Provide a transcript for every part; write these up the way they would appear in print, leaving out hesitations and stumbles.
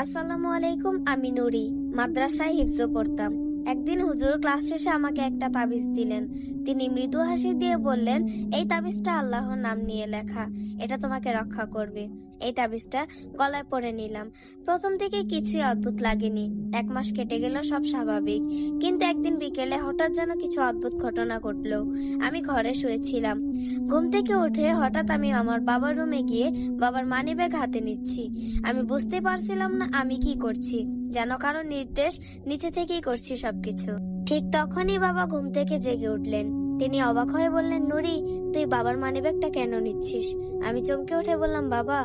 আসসালামু আলাইকুম। আমি নুরি, মাদ্রাসায় হিফজ পড়তাম। একদিন হুজুর ক্লাস শেষে আমাকে একটা তাবিজ দিলেন। তিনি মৃদু হাসি দিয়ে বললেন, এই তাবিজটা আল্লাহর নাম নিয়ে লেখা, এটা তোমাকে রক্ষা করবে। এই তাবিজটা গলায় পরে নিলাম। প্রথম থেকে কিছুই অদ্ভুত লাগেনি। 1 মাস কেটে গেল, সব স্বাভাবিক। কিন্তু একদিন বিকেলে হঠাৎ যেন কিছু অদ্ভুত ঘটনা ঘটলো। আমি ঘরে শুয়েছিলাম। ঘুম থেকে উঠে হঠাৎ আমি আমার বাবার রুমে গিয়ে বাবার মানিব্যাগ হাতে নিচ্ছি। আমি বুঝতে পারছিলাম না আমি কি করছি, যেন কারো নির্দেশ নিচে থেকেই করছি সবকিছু। ঠিক তখনই বাবা ঘুম থেকে জেগে উঠলেন। তিনি অবাক হয়ে বললেন, নুরি, তুই বাবার মানিব্যাগটা কেন নিচ্ছিস? আমি চমকে উঠে বললাম, বাবা,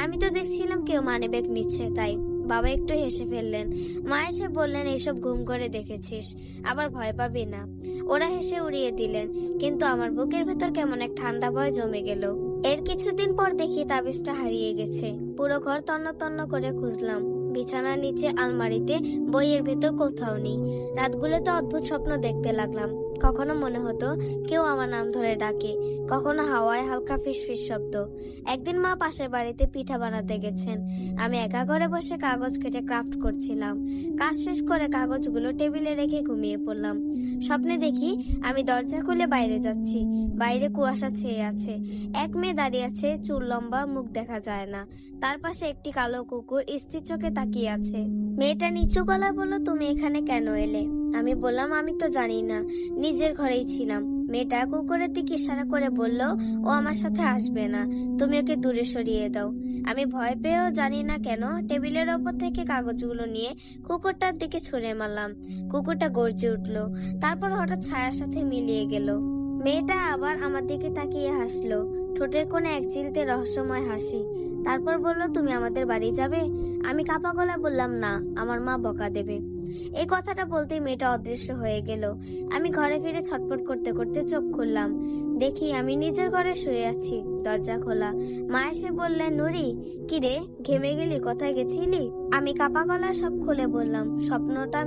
আমি তো দেখছিলাম কেউ মানিব্যাগ নিচ্ছে, তাই। বাবা একটু হেসে ফেললেন। মা এসে বললেন, এইসব ঘুম করে দেখেছিস, আবার ভয় পাবি না। ওরা হেসে উড়িয়ে দিলেন, কিন্তু আমার বুকের ভেতর কেমন এক ঠান্ডা ভয় জমে গেল। এর কিছুদিন পর দেখি তাবিজটা হারিয়ে গেছে। পুরো ঘর তন্ন তন্ন করে খুঁজলাম, বিছানার নিচে, আলমারিতে, বইয়ের ভেতর কোথাও নেই। রাতগুলোতে অদ্ভুত স্বপ্ন দেখতে লাগলাম। কখনো মনে হতো কেউ আমার নাম ধরে ডাকে, কখনো হাওয়ায় হালকা ফিসফিস শব্দ। একদিন মা পাশের বাড়িতে পিঠা বানাতে গেছেন। আমি একা ঘরে বসে কাগজ কেটে ক্রাফট করছিলাম। কাজ শেষ করে কাগজগুলো টেবিলে রেখে ঘুমিয়ে পড়লাম। স্বপ্নে দেখি আমি দরজা খুলে বাইরে যাচ্ছি। বাইরে কুয়াশা ছেয়ে আছে। এক মেয়ে দাঁড়িয়ে আছে, চুল লম্বা, মুখ দেখা যায় না। তার পাশে একটি কালো কুকুর স্থির চোখে তাকিয়ে আছে। মেয়েটা নিচু গলায় বলল, তুমি এখানে কেন এলে? আমি বললাম, আমি তো জানি না, নিজের ঘরেই ছিলাম। মেয়েটা কুকুরের দিকে ইশারা করে বলল, ও আমার সাথে আসবে না, তুমি ওকে দূরে সরিয়ে দাও। আমি ভয় পেয়েও জানি না কেন টেবিলের ওপর থেকে কাগজগুলো নিয়ে কুকুরটার দিকে ছুঁড়ে মারলাম। কুকুরটা গর্জে উঠলো, তারপর হঠাৎ ছায়ার সাথে মিলিয়ে গেল। মেয়েটা আবার আমার দিকে তাকিয়ে হাসলো, ঠোঁটের কোণে এক চিলতে রহস্যময় হাসি। তারপর বলল, তুমি আমাদের বাড়ি যাবে? আমি কাঁপা গলায় বললাম, না, আমার মা বকা দেবে। এই কথাটা বলতেই মেয়েটা অদৃশ্য হয়ে গেল। আমি ঘরে ফিরে ছটফট করতে করতে চোখ খুললাম। দেখি আমি নিজের ঘরে শুয়ে আছি, দরজা খোলা। মা এসে বললেন, নুরি, কিরে, ঘেমে গেলি, কোথায় গেছিলি? আমি কাঁপা গলায় সব খুলে বললাম। স্বপ্নটা